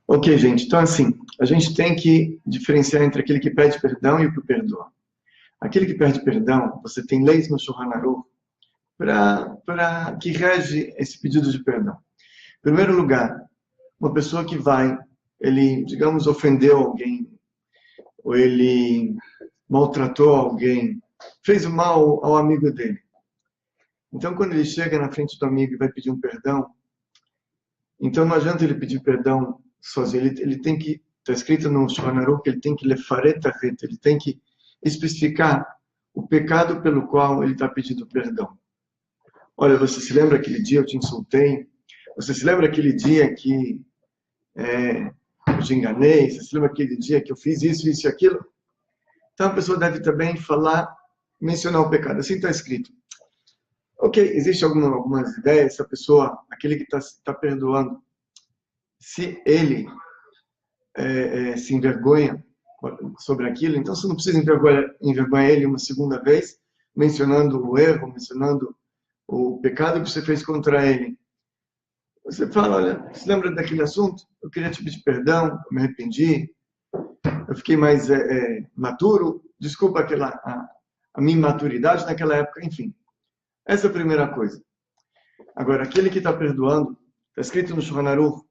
Ok, gente. Então, assim, a gente tem que diferenciar entre aquele que pede perdão e o que perdoa. Aquele que pede perdão, você tem leis no Shulchan Aruch para que rege esse pedido de perdão. Em primeiro lugar, uma pessoa que vai, ele, digamos, ofendeu alguém, ou ele maltratou alguém, fez mal ao amigo dele. Então, quando ele chega na frente do amigo e vai pedir um perdão, então não adianta ele pedir perdão sozinho, ele tem que, está escrito no Shulchan Aruch que ele tem que lefaret achet, ele tem que especificar o pecado pelo qual ele está pedindo perdão. Olha, você se lembra aquele dia eu te insultei? Você se lembra aquele dia que eu te enganei? Você se lembra aquele dia que eu fiz isso, isso e aquilo? Então a pessoa deve também falar, mencionar o pecado. Assim está escrito. Ok, existem algumas ideias, essa pessoa, aquele que está perdoando, se ele se envergonha sobre aquilo, então você não precisa envergonhar ele uma segunda vez, mencionando o erro, mencionando o pecado que você fez contra ele. Você fala, olha, se lembra daquele assunto? Eu queria te pedir perdão, eu me arrependi, eu fiquei mais maturo, desculpa a minha imaturidade naquela época, enfim. Essa é a primeira coisa. Agora, aquele que está perdoando, está escrito no Shulchan Aruch,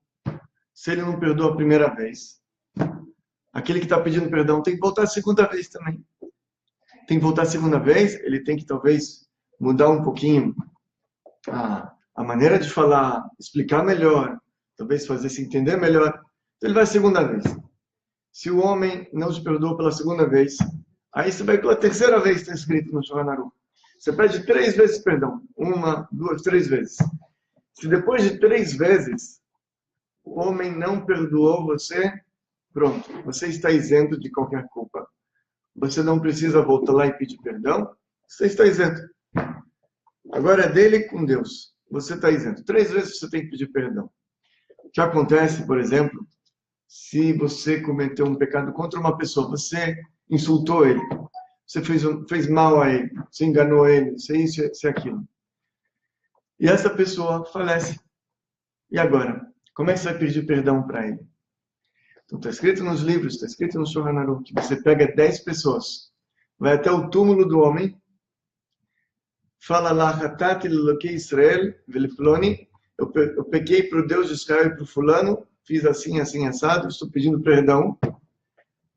se ele não perdoa a primeira vez, aquele que está pedindo perdão tem que voltar a segunda vez também. Tem que voltar a segunda vez, ele tem que talvez mudar um pouquinho a maneira de falar, explicar melhor, talvez fazer se entender melhor. Então ele vai a segunda vez. Se o homem não te perdoa pela segunda vez, aí você vai pela terceira vez, está escrito no Shulchan Aruch. Você pede 3 vezes perdão. 1, 2, 3 vezes. Se depois de 3 vezes o homem não perdoou você, pronto, você está isento de qualquer culpa. Você não precisa voltar lá e pedir perdão, você está isento. Agora é dele com Deus. Você está isento. 3 vezes você tem que pedir perdão. O que acontece, por exemplo, se você cometeu um pecado contra uma pessoa, você insultou ele, você fez mal a ele, você enganou ele, você isso, você aquilo. E essa pessoa falece. E agora? Como é que você vai pedir perdão para ele? Então está escrito nos livros, está escrito no Shulchan Aruch, que você pega 10 pessoas, vai até o túmulo do homem, fala lá, Hatati l'Elokei Israel, velifloni, eu pequei para o Deus de Israel e para o fulano, fiz assim, assim, assado, estou pedindo perdão.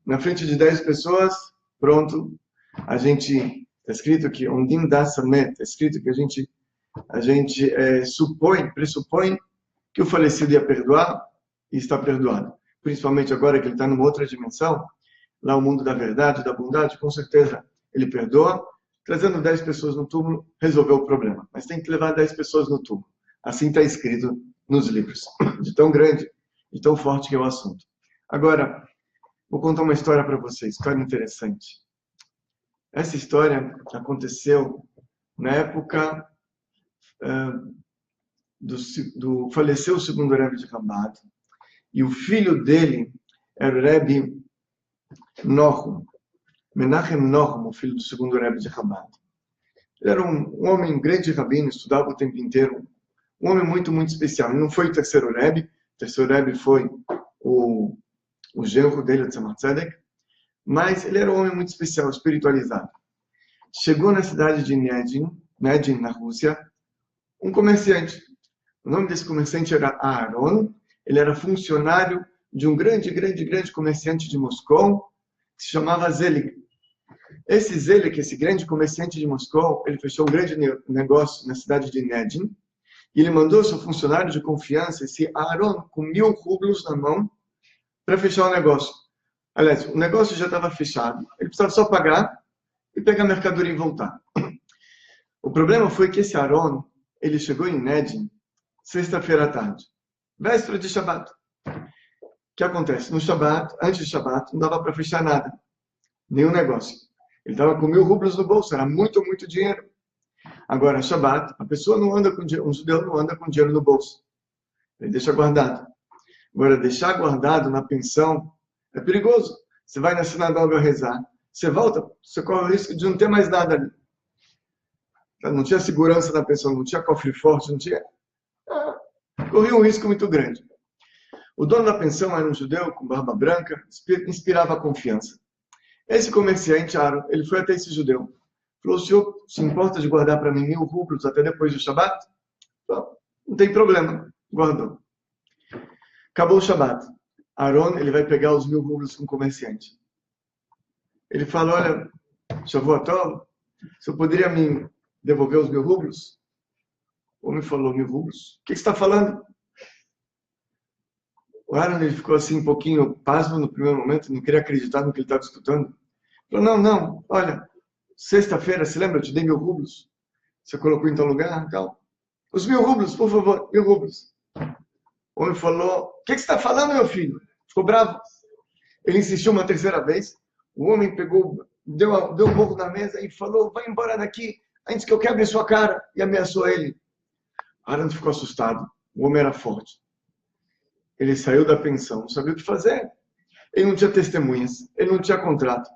Na frente de 10 pessoas, pronto, a gente, está escrito que ondim da samet, está escrito que a gente pressupõe que o falecido ia perdoar e está perdoado. Principalmente agora que ele está numa outra dimensão, lá o mundo da verdade, da bondade, com certeza ele perdoa. Trazendo 10 pessoas no túmulo, resolveu o problema. Mas tem que levar 10 pessoas no túmulo. Assim está escrito nos livros. De tão grande, de tão forte que é o assunto. Agora, vou contar uma história para vocês, história interessante. Essa história aconteceu na época faleceu o segundo Rebbe de Chabad, e o filho dele era o Rebbe Nochum, Menachem Nochum, o filho do segundo Rebbe de Chabad. Ele era um homem grande rabino, estudava o tempo inteiro, um homem muito, muito especial. Ele não foi o terceiro Rebbe foi o genro dele, o Tzemach Tzedek, mas ele era um homem muito especial, espiritualizado. Chegou na cidade de Nedin, na Rússia, um comerciante. O nome desse comerciante era Aaron, ele era funcionário de um grande comerciante de Moscou, que se chamava Zelig. Esse Zelig, esse grande comerciante de Moscou, ele fechou um grande negócio na cidade de Nedin, e ele mandou seu funcionário de confiança, esse Aaron, com 1000 rublos na mão, para fechar o negócio. Aliás, o negócio já estava fechado, ele precisava só pagar e pegar a mercadoria e voltar. O problema foi que esse Aaron, ele chegou em Nedin, sexta-feira à tarde, véspera de Shabbat. O que acontece? No Shabbat, antes de Shabbat, não dava para fechar nada, nenhum negócio. Ele estava com 1000 rublos no bolso, era muito, muito dinheiro. Agora, Shabbat, a pessoa não anda com dinheiro, um judeu não anda com dinheiro no bolso. Ele deixa guardado. Agora, deixar guardado na pensão é perigoso. Você vai na sinagoga rezar, você volta, você corre o risco de não ter mais nada ali. Não tinha segurança na pensão, não tinha cofre forte, não tinha... corria um risco muito grande. O dono da pensão era um judeu com barba branca, inspirava confiança. Esse comerciante, Aaron, ele foi até esse judeu. Falou, o senhor se importa de guardar para mim 1000 rublos até depois do Shabat? Não tem problema, guardou. Acabou o Shabat. Aaron, ele vai pegar os 1000 rublos com o comerciante. Ele fala, olha, Shavuot, você poderia me devolver os 1000 rublos? O homem falou, 1000 rublos? O que você está falando? O Aaron, ele ficou assim um pouquinho pasmo no primeiro momento, não queria acreditar no que ele estava escutando. Falou, não, olha, sexta-feira, se lembra, eu te dei 1000 rublos. Você colocou em tal lugar, tal. Os 1000 rublos, por favor, 1000 rublos. O homem falou, o que você está falando, meu filho? Ficou bravo. Ele insistiu uma terceira vez. O homem pegou, deu um murro na mesa e falou, vai embora daqui, antes que eu quebre sua cara. E ameaçou ele. Aaron ficou assustado. O homem era forte. Ele saiu da pensão, não sabia o que fazer. Ele não tinha testemunhas, ele não tinha contrato.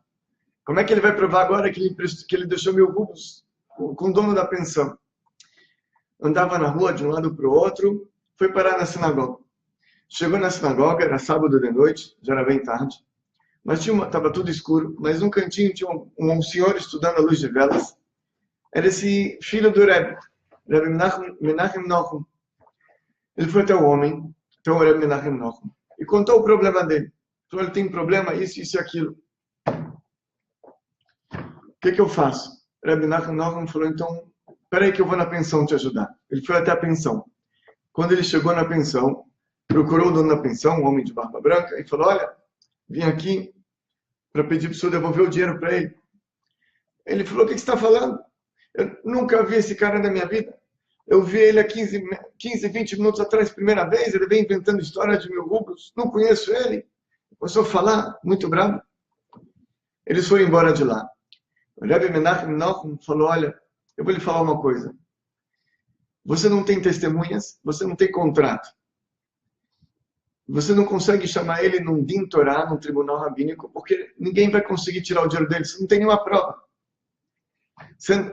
Como é que ele vai provar agora que ele deixou 1000 rublos com o dono da pensão? Andava na rua de um lado para o outro, foi parar na sinagoga. Chegou na sinagoga, era sábado de noite, já era bem tarde. Mas estava tudo escuro, mas num cantinho tinha um senhor estudando à luz de velas. Era esse filho do Rebbe, Rebbe Menachem Nochum. Ele foi até o homem, então o Rebbe Menachem Nochum, e contou o problema dele. Falou, ele tem problema, isso e aquilo. O que eu faço? O Rebbe Menachem Nochum falou, então, espera aí que eu vou na pensão te ajudar. Ele foi até a pensão. Quando ele chegou na pensão, procurou o dono da pensão, um homem de barba branca, e falou, olha, vim aqui para pedir para o senhor devolver o dinheiro para ele. Ele falou, o que você está falando? Eu nunca vi esse cara na minha vida. Eu vi ele há 15, 20 minutos atrás, primeira vez, ele vem inventando história de 1000 rublos, não conheço ele. Começou a falar, muito bravo. Eles foram embora de lá. O Rebbe Menachem Nochum falou, olha, eu vou lhe falar uma coisa. Você não tem testemunhas, você não tem contrato. Você não consegue chamar ele num Din Torah, num tribunal rabínico, porque ninguém vai conseguir tirar o dinheiro dele, você não tem nenhuma prova.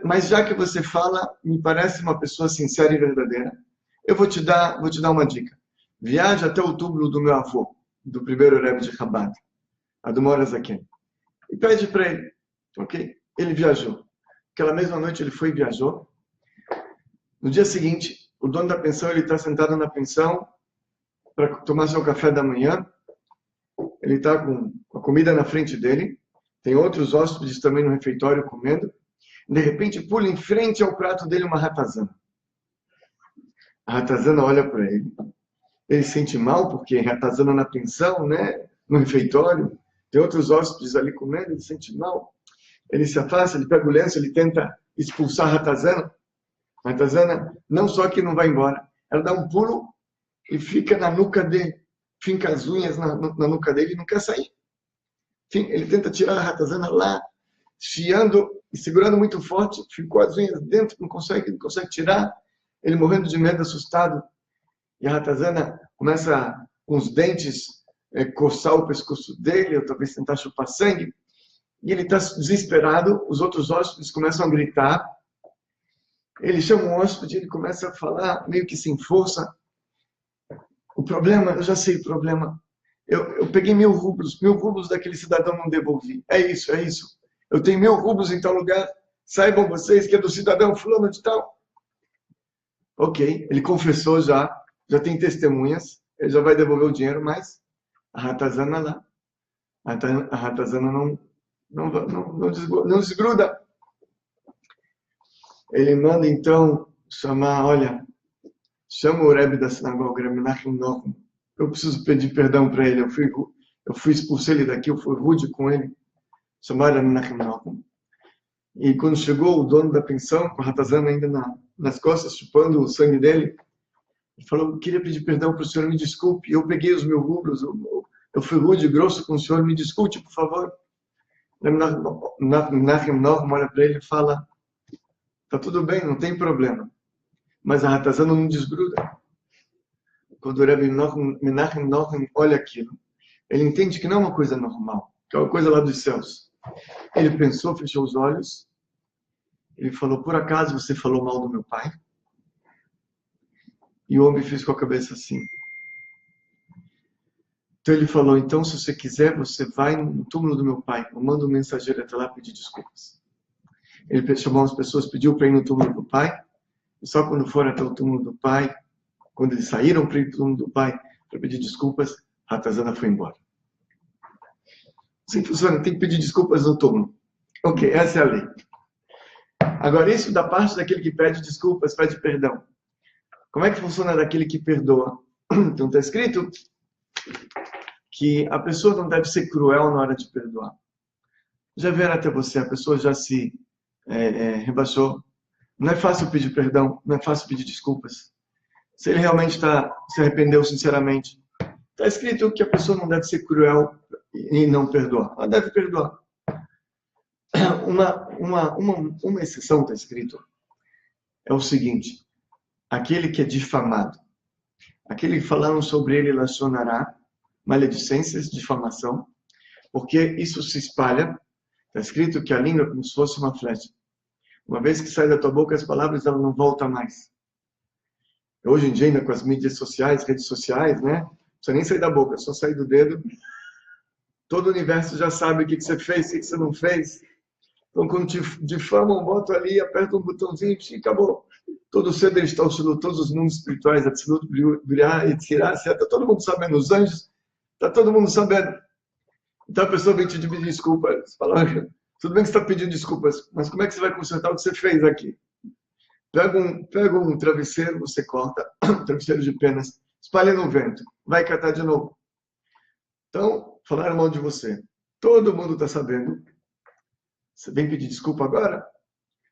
Mas já que você fala, me parece uma pessoa sincera e verdadeira, eu vou te dar uma dica. Viaje até o túmulo do meu avô, do primeiro Rebbe de Chabad, Admor Azaken, e pede para ele, ok? Ele viajou. Aquela mesma noite ele foi e viajou. No dia seguinte, o dono da pensão, ele está sentado na pensão para tomar seu café da manhã. Ele está com a comida na frente dele. Tem outros hóspedes também no refeitório comendo. De repente, pula em frente ao prato dele uma ratazana. A ratazana olha para ele. Ele se sente mal, porque ratazana na pensão, né? No refeitório. Tem outros hóspedes ali comendo, ele se sente mal. Ele se afasta, ele pega o lenço, ele tenta expulsar a ratazana. A ratazana não só que não vai embora, ela dá um pulo e fica na nuca dele. Finca as unhas na nuca dele e não quer sair. Enfim, ele tenta tirar a ratazana lá, chiando e segurando muito forte, ficou as unhas dentro, não consegue tirar. Ele morrendo de medo, assustado. E a ratazana começa, com os dentes, coçar o pescoço dele, ou talvez tentar chupar sangue. E ele está desesperado, os outros hóspedes começam a gritar. Ele chama um hóspede, ele começa a falar, meio que sem força. O problema, eu já sei o problema. Eu peguei 1000 rublos, 1000 rublos daquele cidadão não devolvi. É isso. Eu tenho 1000 rublos em tal lugar. Saibam vocês que é do cidadão fulano de tal. Ok, ele confessou já tem testemunhas, ele já vai devolver o dinheiro, mas a ratazana lá. A ratazana não desgruda. Ele manda então chamar, olha, chama o Rebbe da sinagoga, Rebbe Menachem Nochum. Eu preciso pedir perdão para ele. Eu fui expulsar ele daqui, eu fui rude com ele. Chamaram Rebbe Menachem Nochum. E quando chegou o dono da pensão, com a ratazana ainda nas costas, chupando o sangue dele, ele falou, eu queria pedir perdão para o senhor, me desculpe. Eu peguei os 1000 rublos, eu fui rude e grosso com o senhor, me desculpe, por favor. Rebbe Menachem Nochum olha para ele e fala, tá tudo bem, não tem problema. Mas a ratazana não desgruda. Quando o Rebbe Menachem Nochum olha aquilo, ele entende que não é uma coisa normal, que é uma coisa lá dos céus. Ele pensou, fechou os olhos, ele falou, por acaso você falou mal do meu pai? E o homem fez com a cabeça assim. Então ele falou, então se você quiser, você vai no túmulo do meu pai. Eu mando um mensageiro até lá pedir desculpas. Ele chamou as pessoas, pediu para ir no túmulo do pai. E só quando foram até o túmulo do pai, quando eles saíram para ir no túmulo do pai para pedir desculpas, Ratazana foi embora. Assim funciona, tem que pedir desculpas no túmulo. Ok, essa é a lei. Agora, isso da parte daquele que pede desculpas, pede perdão. Como é que funciona daquele que perdoa? Então está escrito que a pessoa não deve ser cruel na hora de perdoar. Já vieram até você, a pessoa já se rebaixou. Não é fácil pedir perdão, não é fácil pedir desculpas. Se ele realmente se arrependeu sinceramente, está escrito que a pessoa não deve ser cruel e não perdoar. Ela deve perdoar. Uma exceção está escrito. É o seguinte. Aquele que é difamado. Aquele que falaram sobre ele lacionará, maledicências, difamação. Porque isso se espalha. Está escrito que a língua é como se fosse uma flecha. Uma vez que sai da tua boca as palavras, ela não volta mais. Hoje em dia, ainda com as mídias sociais, redes sociais, né? Não precisa nem sair da boca, só sair do dedo. Todo o universo já sabe o que você fez, o que você não fez. Então, quando te difamam, bota ali, aperta um botãozinho e acabou. Todo ser está absoluto, todos os mundos espirituais, absoluto, brilhar e tirar, está todo mundo sabendo, os anjos, está todo mundo sabendo. Então a pessoa vem te pedir desculpas, fala, tudo bem que você está pedindo desculpas, mas como é que você vai consertar o que você fez aqui? Pega um travesseiro, você corta, um travesseiro de penas, espalha no vento, vai catar de novo. Então, falaram mal de você. Todo mundo está sabendo. Você vem pedir desculpa agora?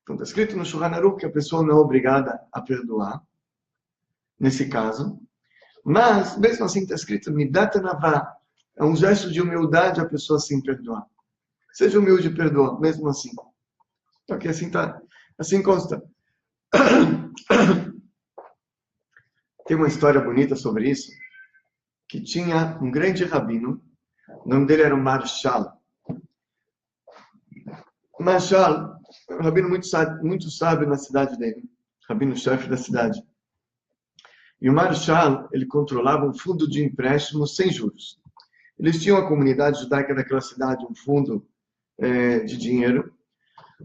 Então está escrito no Shulchan Aruch que a pessoa não é obrigada a perdoar, nesse caso. Mas, mesmo assim está escrito, Midat Anavá, é um gesto de humildade a pessoa assim perdoar. Seja humilde e perdoa, mesmo assim. Porque assim consta. Tem uma história bonita sobre isso, que tinha um grande rabino, o nome dele era o Marshal. O Marshal, um rabino muito sábio na cidade dele, rabino-chefe da cidade. E o Marshal, ele controlava um fundo de empréstimos sem juros. Eles tinham a comunidade judaica daquela cidade, um fundo de dinheiro,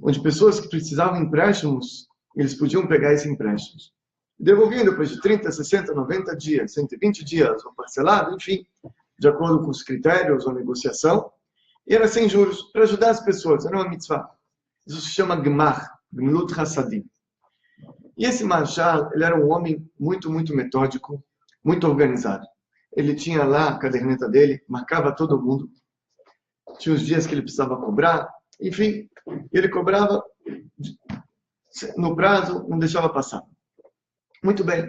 onde pessoas que precisavam de empréstimos, eles podiam pegar esses empréstimos. Devolviam depois de 30, 60, 90 dias, 120 dias, ou parcelado, enfim, de acordo com os critérios ou negociação. E era sem juros, para ajudar as pessoas, era uma mitzvah. Isso se chama Gmach, Gmilut Hassadim. E esse Marshal, ele era um homem muito, muito metódico, muito organizado. Ele tinha lá a caderneta dele, marcava todo mundo. Tinha os dias que ele precisava cobrar, enfim, ele cobrava no prazo, não deixava passar. Muito bem.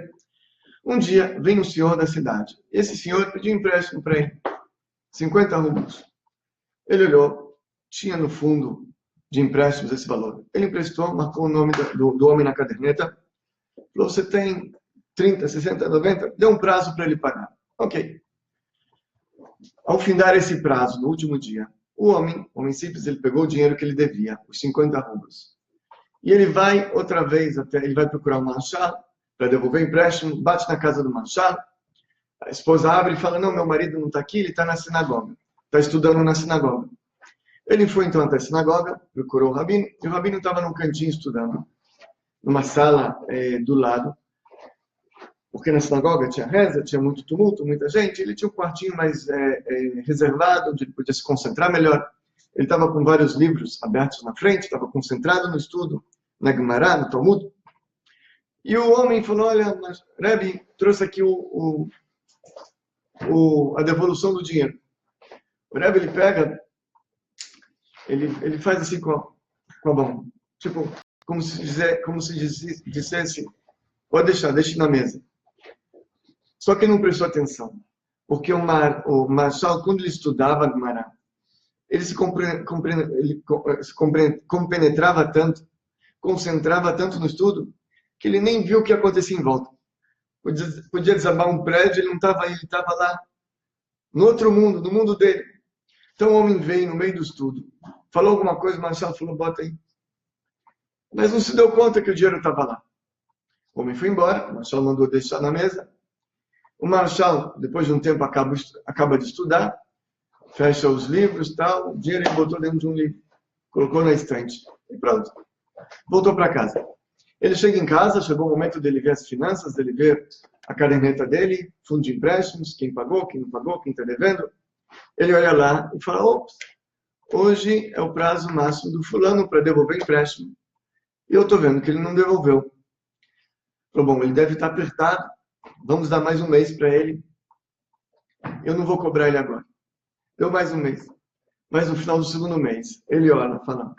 Um dia, vem um senhor da cidade. Esse senhor pediu empréstimo para ele, 50 rublos. Ele olhou, tinha no fundo de empréstimos esse valor. Ele emprestou, marcou o nome do homem na caderneta, falou, você tem 30, 60, 90, deu um prazo para ele pagar. Ok. Ao findar esse prazo, no último dia, o homem simples, ele pegou o dinheiro que ele devia, os 50 rublos. E ele vai outra vez, ele vai procurar o Marshal para devolver o empréstimo, bate na casa do Marshal, a esposa abre e fala, não, meu marido não está aqui, ele está na sinagoga, está estudando na sinagoga. Ele foi então até a sinagoga, procurou o rabino, e o rabino estava num cantinho estudando, numa sala do lado, porque na sinagoga tinha reza, tinha muito tumulto, muita gente, ele tinha um quartinho mais reservado, onde ele podia se concentrar melhor. Ele estava com vários livros abertos na frente, estava concentrado no estudo, na Gemara, no Talmud. E o homem falou, olha, mas, Rebbe, trouxe aqui a devolução do dinheiro. O Rebbe, ele pega, ele faz assim com a mão, tipo, como se dissesse, pode deixar, deixe na mesa. Só que ele não prestou atenção, porque o Marshal, quando ele estudava a Gemara, ele se compenetrava tanto, concentrava tanto no estudo, que ele nem viu o que acontecia em volta. Podia desabar um prédio, ele não estava aí, ele estava lá, no outro mundo, no mundo dele. Então o homem veio no meio do estudo, falou alguma coisa, o Marshal falou, bota aí. Mas não se deu conta que o dinheiro estava lá. O homem foi embora, o Marshal mandou deixar na mesa. O Marshal, depois de um tempo, acaba de estudar, fecha os livros, tal, o dinheiro ele botou dentro de um livro, colocou na estante e pronto. Voltou para casa. Ele chega em casa, chegou o momento dele ver as finanças, dele ver a caderneta dele, fundo de empréstimos, quem pagou, quem não pagou, quem está devendo. Ele olha lá e fala, ops, hoje é o prazo máximo do fulano para devolver o empréstimo. E eu estou vendo que ele não devolveu. Falou, bom, ele deve estar apertado, vamos dar mais um mês para ele. Eu não vou cobrar ele agora. Deu mais um mês. Mas no final do segundo mês, ele olha e fala,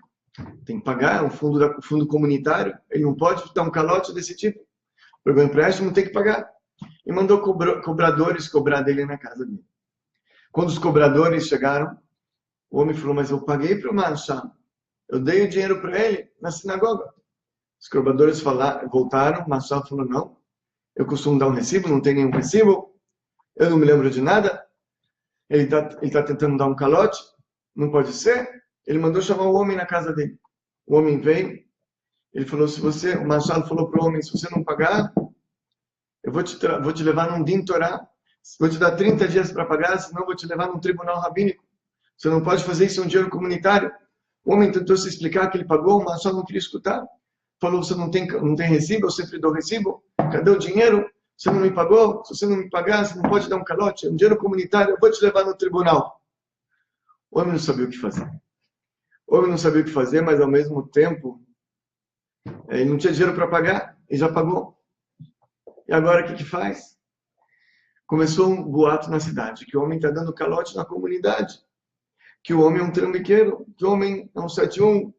tem que pagar, é um fundo comunitário, ele não pode dar um calote desse tipo. Pegou o empréstimo, tem que pagar. E mandou cobradores cobrar dele na casa dele. Quando os cobradores chegaram, o homem falou, mas eu paguei para o Marshal. Eu dei o dinheiro para ele na sinagoga. Os cobradores voltaram, o Marshal falou, não, eu costumo dar um recibo, não tem nenhum recibo, eu não me lembro de nada. Ele tá tentando dar um calote, não pode ser. Ele mandou chamar o homem na casa dele. O homem veio, ele falou, o Marshal falou para o homem, se você não pagar, eu vou te levar num Din Torah, vou te dar 30 dias para pagar, senão eu vou te levar num tribunal rabínico. Você não pode fazer isso, é um dinheiro comunitário. O homem tentou se explicar que ele pagou, o Marshal não queria escutar. Falou, você não tem recibo, eu sempre dou recibo. Cadê o dinheiro? Você não me pagou? Se você não me pagar, você não pode dar um calote. É um dinheiro comunitário, eu vou te levar no tribunal. O homem não sabia o que fazer. O homem não sabia o que fazer, mas ao mesmo tempo, ele não tinha dinheiro para pagar, ele já pagou. E agora o que faz? Começou um boato na cidade, que o homem está dando calote na comunidade, que o homem é um trambiqueiro, que o homem é um 71,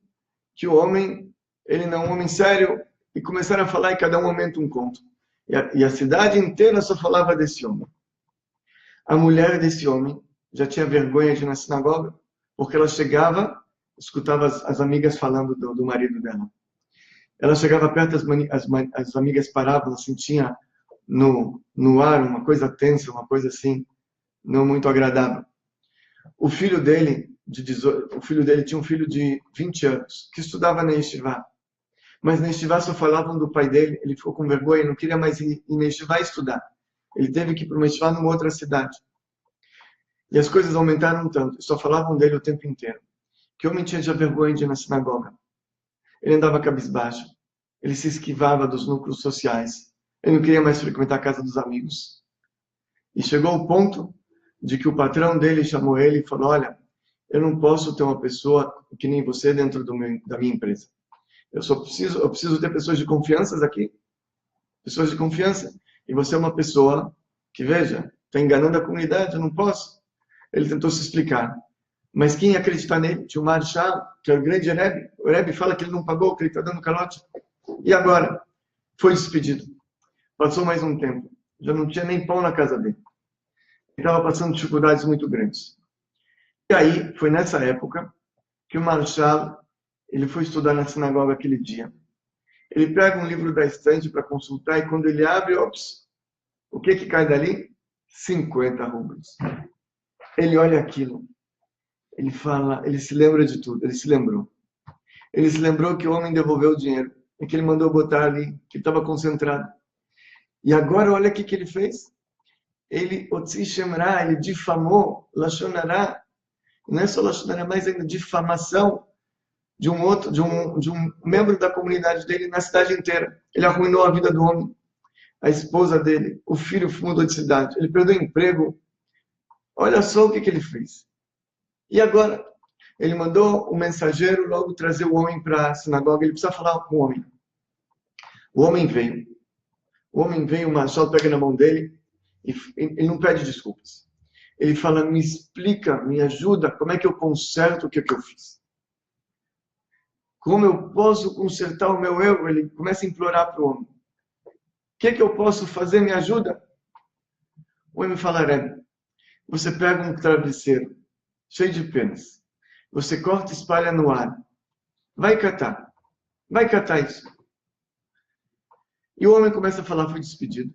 que o homem, ele não é um homem sério, e começaram a falar em cada um momento um conto. E a cidade inteira só falava desse homem. A mulher desse homem já tinha vergonha de ir na sinagoga, porque ela chegava, escutava as amigas falando do marido dela. Ela chegava perto, as amigas paravam, ela sentia no ar uma coisa tensa, uma coisa assim, não muito agradável. O filho dele tinha um filho de 20 anos, que estudava na Yeshiva. Mas na Yeshiva só falavam do pai dele, ele ficou com vergonha, não queria mais ir na Yeshiva estudar. Ele teve que ir para uma Yeshiva numa outra cidade. E as coisas aumentaram tanto, só falavam dele o tempo inteiro. Que o homem tinha já vergonha de ir na sinagoga. Ele andava cabisbaixo, ele se esquivava dos núcleos sociais, ele não queria mais frequentar a casa dos amigos. E chegou ao ponto de que o patrão dele chamou ele e falou, olha, eu não posso ter uma pessoa que nem você dentro da minha empresa. Eu preciso ter pessoas de confiança aqui, pessoas de confiança. E você é uma pessoa que, veja, está enganando a comunidade, eu não posso. Ele tentou se explicar. Mas quem ia acreditar nele? Tinha o Marshal, que é o grande Rebbe. O Rebbe fala que ele não pagou, que ele está dando calote. E agora? Foi despedido. Passou mais um tempo. Já não tinha nem pão na casa dele. Ele estava passando dificuldades muito grandes. E aí, foi nessa época que o Marshal, ele foi estudar na sinagoga aquele dia. Ele pega um livro da estante para consultar e quando ele abre, ops, o que cai dali? 50 rublos. Ele olha aquilo. Ele fala, ele se lembra de tudo, ele se lembrou. Ele se lembrou que o homem devolveu o dinheiro e que ele mandou botar ali, que estava concentrado. E agora olha o que ele fez. Ele, ele difamou, Lashon Hara. Não é só Lashon Hara, mas ainda difamação de um membro da comunidade dele na cidade inteira. Ele arruinou a vida do homem, a esposa dele, o filho mudou de cidade, ele perdeu o emprego. Olha só o que ele fez. E agora? Ele mandou o mensageiro logo trazer o homem para a sinagoga, ele precisa falar com o homem. O homem veio. O Marshal pega na mão dele e ele não pede desculpas. Ele fala, me explica, me ajuda, como é que eu conserto o que eu fiz? Como eu posso consertar o meu erro? Ele começa a implorar para o homem. O que eu posso fazer? Me ajuda. O homem fala, Rebbe, você pega um travesseiro cheio de penas. Você corta e espalha no ar. Vai catar. Vai catar isso. E o homem começa a falar, fui despedido.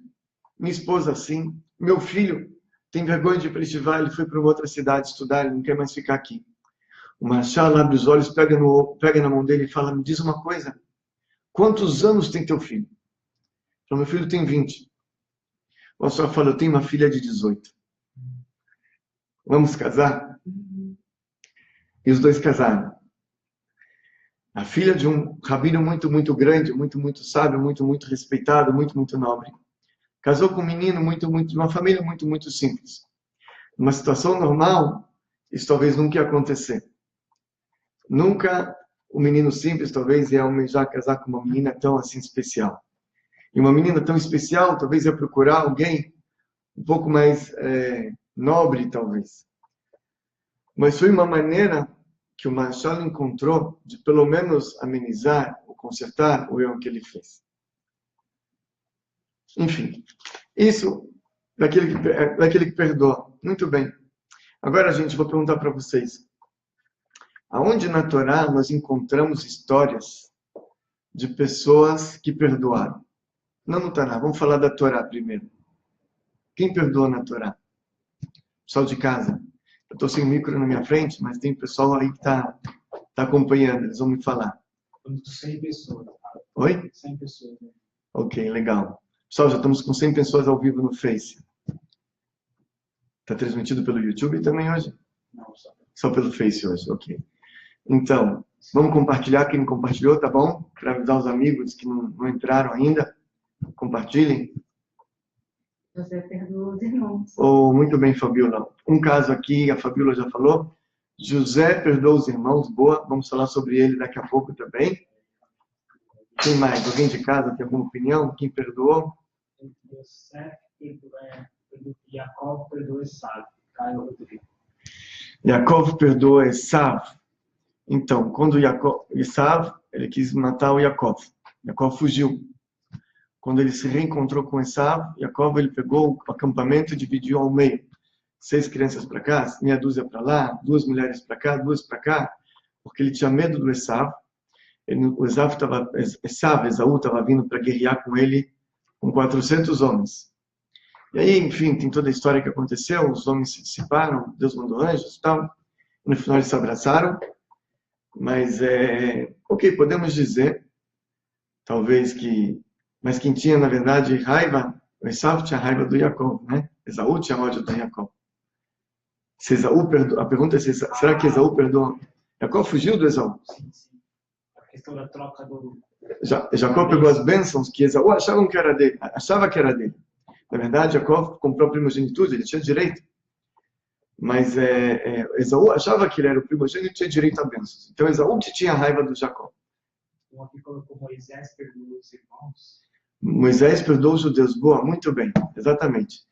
Minha esposa assim. Meu filho tem vergonha de ir para estivar, ele foi para uma outra cidade estudar, ele não quer mais ficar aqui. O Marshal abre os olhos, pega na mão dele e fala, me diz uma coisa. Quantos anos tem teu filho? Então, meu filho tem 20. O Ashar falou, eu tenho uma filha de 18. Vamos casar? E os dois casaram. A filha de um rabino muito, muito grande, muito, muito sábio, muito, muito respeitado, muito, muito nobre. Casou com um menino muito, muito, de uma família muito, muito simples. Numa situação normal, isso talvez nunca ia acontecer. Nunca o menino simples talvez ia almejar casar com uma menina tão assim especial. E uma menina tão especial talvez ia procurar alguém um pouco mais nobre, talvez. Mas foi uma maneira que o Marshall encontrou de pelo menos amenizar ou consertar o erro que ele fez. Enfim, isso daquele que perdoa. Muito bem. Agora, gente, vou perguntar para vocês. Aonde na Torá nós encontramos histórias de pessoas que perdoaram? Não no Torá, vamos falar da Torá primeiro. Quem perdoa na Torá? Pessoal de casa. Eu estou sem micro na minha frente, mas tem pessoal aí que está acompanhando, eles vão me falar. 100 pessoas. Oi? 100 pessoas. Ok, legal. Pessoal, já estamos com 100 pessoas ao vivo no Face. Está transmitido pelo YouTube também hoje? Não, só pelo Face hoje, ok. Então, vamos compartilhar. Quem não compartilhou, tá bom? Para avisar os amigos que não entraram ainda. Compartilhem. Você perdoa os irmãos. Oh, muito bem, Fabiola. Um caso aqui, a Fabiola já falou. José perdoa os irmãos. Boa, vamos falar sobre ele daqui a pouco também. Quem mais? Alguém de casa tem alguma opinião? Quem perdoou? José perdoou Jacob, perdoou Esaú. Caio Rodrigo. Yaakov perdoa Esaú. Então, quando Esaú, ele quis matar o Yaakov. Yaakov fugiu. Quando ele se reencontrou com Esaú, Yaakov ele pegou o acampamento e dividiu ao meio. 6 crianças para cá, meia dúzia para lá, 2 mulheres para cá, 2 para cá, porque ele tinha medo do Esaú. Esaú estava vindo para guerrear com ele com 400 homens. E aí, enfim, tem toda a história que aconteceu, os homens se dissiparam, Deus mandou anjos e tal. No final eles se abraçaram, mas ok, podemos dizer, talvez que, mas quem tinha na verdade raiva, o Esaú tinha raiva do Jacob, né? Esaú tinha ódio do Jacob. Se Esaú perdoa, a pergunta é será que Esaú perdoa? Jacob fugiu do Esaú? Sim. A questão da troca do... Jacob pegou as bênçãos que Esaú achava que era dele. Na verdade, Jacob comprou a primogenitura, ele tinha direito. Mas Esaú achava que ele era o primogênito e tinha direito a bênçãos. Então Esaú que tinha raiva do Jacob. Um aqui colocou Moisés perdoou os irmãos. Moisés perdoou os judeus. Boa, muito bem, exatamente.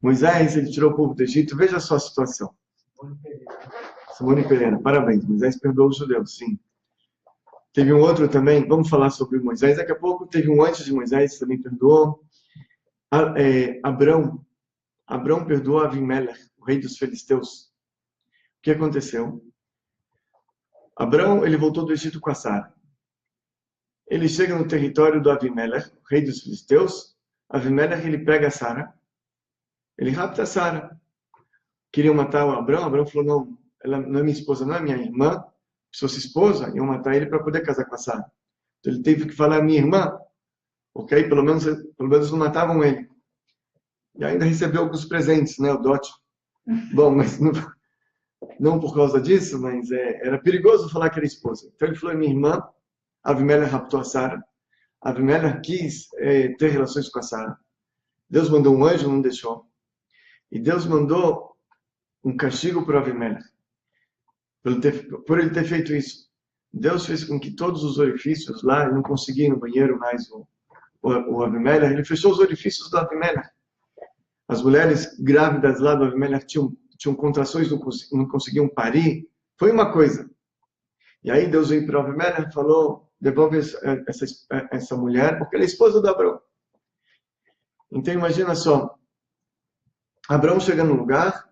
Moisés, ele tirou o povo do Egito. Veja só a situação. Simone Pereira, parabéns. Moisés perdoou os judeus, sim. Teve um outro também, vamos falar sobre Moisés. Daqui a pouco teve um antes de Moisés, também perdoou. Abrão perdoou Avimelech, o rei dos filisteus. O que aconteceu? Abrão, ele voltou do Egito com a Sara. Ele chega no território do Avimelech, o rei dos filisteus. Avimelech, ele pega a Sara. Ele rapta a Sara. Queriam matar o Abrão. Abrão falou, não, ela não é minha esposa, não é minha irmã. Se fosse esposa, iam matar ele para poder casar com a Sara. Então ele teve que falar, minha irmã. Ok? Pelo menos não matavam ele. E ainda recebeu alguns presentes, né? O dote. Bom, mas não por causa disso, mas era perigoso falar que era esposa. Então ele falou, minha irmã. Avimelech raptou a Sara. Avimelech quis ter relações com a Sara. Deus mandou um anjo, não deixou. E Deus mandou um castigo para Avimelech. Por ele ter feito isso. Deus fez com que todos os orifícios lá, ele não conseguia ir no banheiro mais o Avimelech, ele fechou os orifícios do Avimelech. As mulheres grávidas lá do Avimelech tinham contrações, não conseguiam parir. Foi uma coisa. E aí Deus veio para Avimelech e falou, devolve essa mulher, porque ela é esposa de Abrão. Então imagina só, Abrão chega num lugar,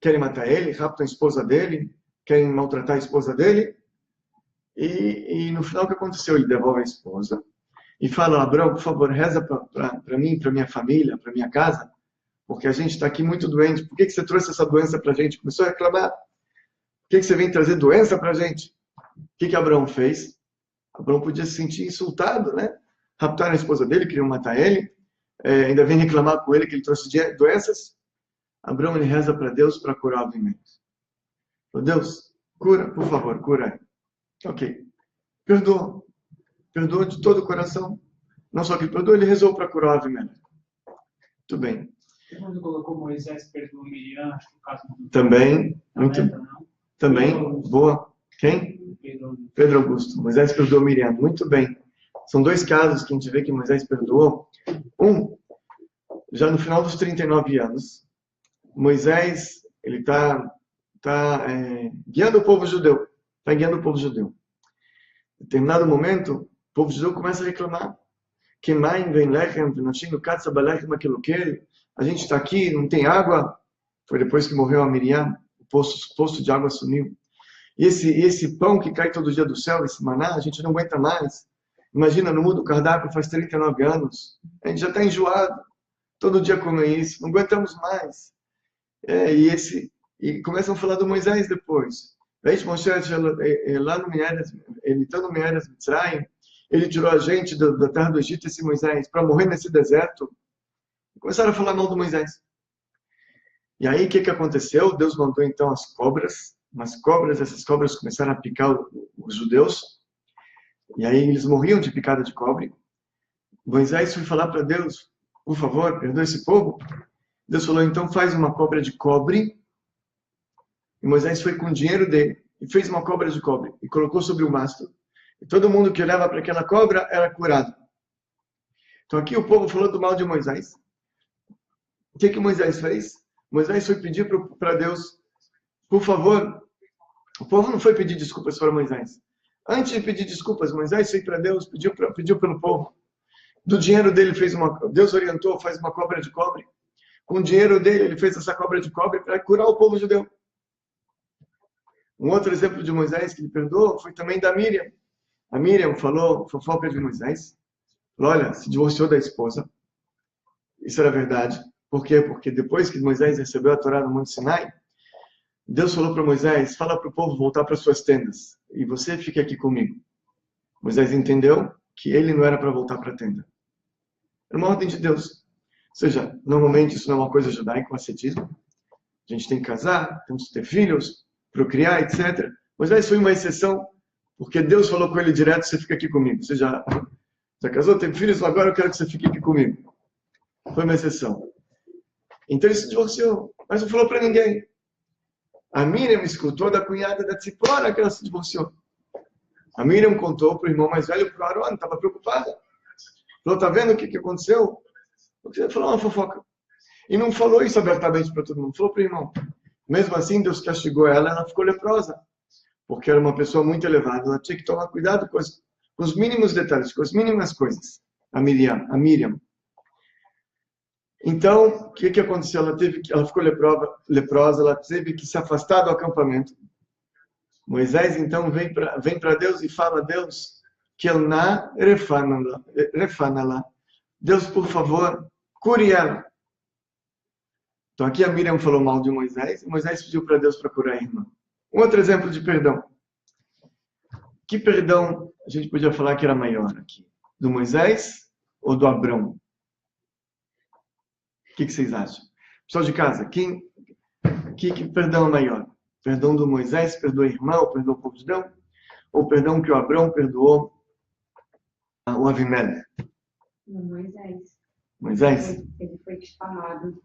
querem matar ele, raptam a esposa dele, querem maltratar a esposa dele, e no final o que aconteceu? Ele devolve a esposa e fala, Abrão, por favor, reza para mim, para minha família, para minha casa, porque a gente está aqui muito doente. Por que você trouxe essa doença para a gente? Começou a reclamar. Por que você vem trazer doença para a gente? O que Abrão fez? Abrão podia se sentir insultado, né? Raptaram a esposa dele, queriam matar ele. ainda vem reclamar com ele que ele trouxe doenças. Abraão, ele reza para Deus para curar o Avimelech. Deus, cura, por favor, cura. Ok. Perdoa. Perdoa de todo o coração. Não só que ele perdoa, ele rezou para curar o Avimelech. Muito bem. Quando colocou Moisés perdoou Miriam, acho que o caso do... Também, muito. Não? Também, boa. Quem? Pedro Augusto. Moisés perdoou Miriam. Muito bem. São dois casos que a gente vê que Moisés perdoou. Já no final dos 39 anos, Moisés, ele está guiando o povo judeu. Está guiando o povo judeu. Em determinado momento, o povo judeu começa a reclamar. A gente está aqui, não tem água. Foi depois que morreu a Miriam, o poço de água sumiu. E esse pão que cai todo dia do céu, esse maná, a gente não aguenta mais. Imagina, no mundo do cardápio faz 39 anos. A gente já está enjoado. Todo dia come isso. Não aguentamos mais. E começam a falar do Moisés depois. Lá no ele está no Meeres Mitzrayim, ele tirou a gente da terra do Egito, esse Moisés, para morrer nesse deserto. Começaram a falar mal do Moisés. E aí, o que aconteceu? Deus mandou então as cobras. Essas cobras começaram a picar os judeus. E aí eles morriam de picada de cobre. Moisés foi falar para Deus, por favor, perdoa esse povo. Deus falou, então faz uma cobra de cobre. E Moisés foi com o dinheiro dele e fez uma cobra de cobre e colocou sobre o mastro. E todo mundo que olhava para aquela cobra era curado. Então aqui o povo falou do mal de Moisés. O que Moisés fez? Moisés foi pedir para Deus, por favor. O povo não foi pedir desculpas para Moisés. Antes de pedir desculpas, Moisés foi para Deus, pediu pelo povo. Do dinheiro dele Deus orientou, faz uma cobra de cobre. Com o dinheiro dele, ele fez essa cobra de cobre para curar o povo judeu. Um outro exemplo de Moisés que ele perdoou foi também da Miriam. A Miriam falou fofoca de Moisés. Falou, olha, se divorciou da esposa. Isso era verdade. Por quê? Porque depois que Moisés recebeu a Torá no Monte Sinai, Deus falou para Moisés, fala para o povo voltar para suas tendas. E você fica aqui comigo. Moisés entendeu que ele não era para voltar para a tenda. Era uma ordem de Deus. Ou seja, normalmente isso não é uma coisa judaica, um ascetismo. A gente tem que casar, temos que ter filhos, procriar, etc. Moisés foi uma exceção, porque Deus falou com ele direto, você fica aqui comigo. Você já casou, teve filhos, agora eu quero que você fique aqui comigo. Foi uma exceção. Então ele se divorciou, mas não falou para ninguém. A Miriam escutou da cunhada da Tzipora que ela se divorciou. A Miriam contou para o irmão mais velho, para o Aaron, estava preocupada. Falou, tá vendo o que aconteceu? Você falou uma fofoca. E não falou isso abertamente para todo mundo, falou para o irmão. Mesmo assim, Deus castigou ela, ela ficou leprosa. Porque era uma pessoa muito elevada, ela tinha que tomar cuidado com os mínimos detalhes, com as mínimas coisas. A Miriam. Então, o que aconteceu? Ela ficou leprosa, ela teve que se afastar do acampamento. Moisés, então, vem para Deus e fala a Deus, que ele na refanala. Deus, por favor, cure ela. Então, aqui a Miriam falou mal de Moisés, e Moisés pediu para Deus para curar a irmã. Um outro exemplo de perdão. Que perdão a gente podia falar que era maior aqui? Do Moisés ou do Abrão? O que vocês acham? Pessoal de casa, que perdão é maior? Perdão do Moisés, perdoou a irmã, ou perdoou o povo de Deus? Ou perdão que o Abrão perdoou o Avimelech? Moisés. Moisés? Ele foi difamado.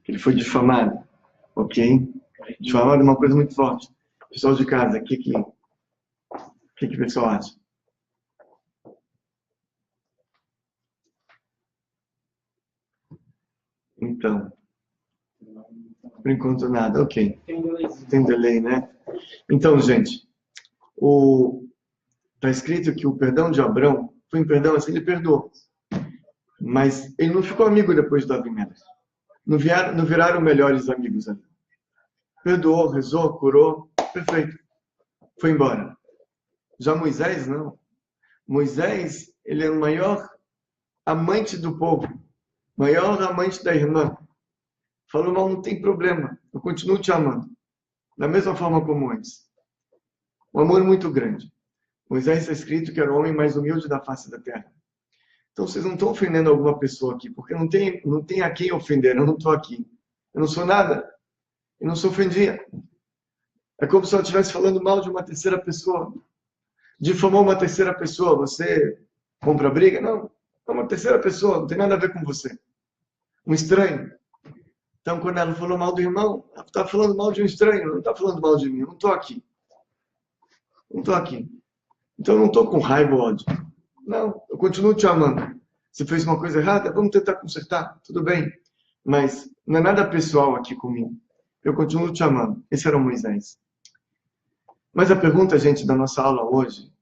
Ele foi difamado. Ok. Difamado é uma coisa muito forte. Pessoal de casa, o que o pessoal acha? Então, por enquanto nada, ok. Tem delay, né? Então, gente, está escrito que o perdão de Abrão foi um perdão assim, ele perdoou. Mas ele não ficou amigo depois do Avimelech. Não viraram melhores amigos ali. Perdoou, rezou, curou, perfeito. Foi embora. Já Moisés, não. Moisés, ele é o maior amante do povo. Maior amante da irmã. Falou, mal, não tem problema. Eu continuo te amando. Da mesma forma como antes. Um amor muito grande. Moisés está escrito que era o homem mais humilde da face da terra. Então vocês não estão ofendendo alguma pessoa aqui, porque não tem a quem ofender, eu não estou aqui. Eu não sou nada, eu não sou ofendia. É como se eu estivesse falando mal de uma terceira pessoa. Difamou uma terceira pessoa, você compra briga? Não, é uma terceira pessoa, não tem nada a ver com você. Um estranho. Então, quando ela falou mal do irmão, ela está falando mal de um estranho, não está falando mal de mim, eu não estou aqui. Não estou aqui. Então, eu não estou com raiva ou ódio. Não, eu continuo te amando. Se fez uma coisa errada, vamos tentar consertar, tudo bem. Mas não é nada pessoal aqui comigo. Eu continuo te amando. Esse era o Moisés. Mas a pergunta, gente, da nossa aula hoje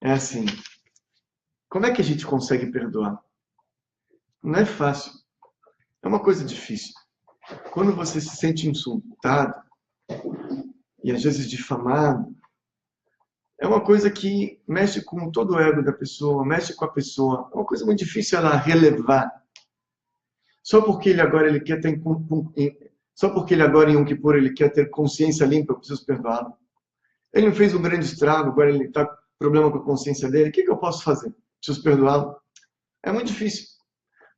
é assim: como é que a gente consegue perdoar? Não é fácil. É uma coisa difícil. Quando você se sente insultado e às vezes difamado, é uma coisa que mexe com todo o ego da pessoa, mexe com a pessoa. É uma coisa muito difícil ela relevar. Só porque ele agora ele quer ter só porque ele agora em Yom Kippur ele quer ter consciência limpa, eu preciso perdoá-lo. Ele não fez um grande estrago, agora ele está com problema com a consciência dele. O que eu posso fazer? Preciso perdoá-lo? É muito difícil.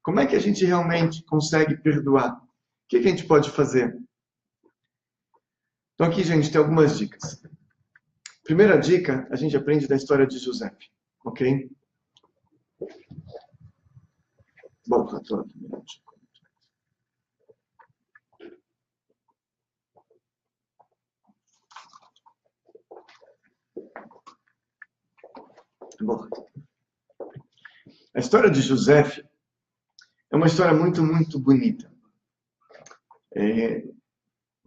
Como é que a gente realmente consegue perdoar? O que a gente pode fazer? Então aqui, gente, tem algumas dicas. Primeira dica, a gente aprende da história de José, ok? Bom, a história de José é uma história muito, muito bonita.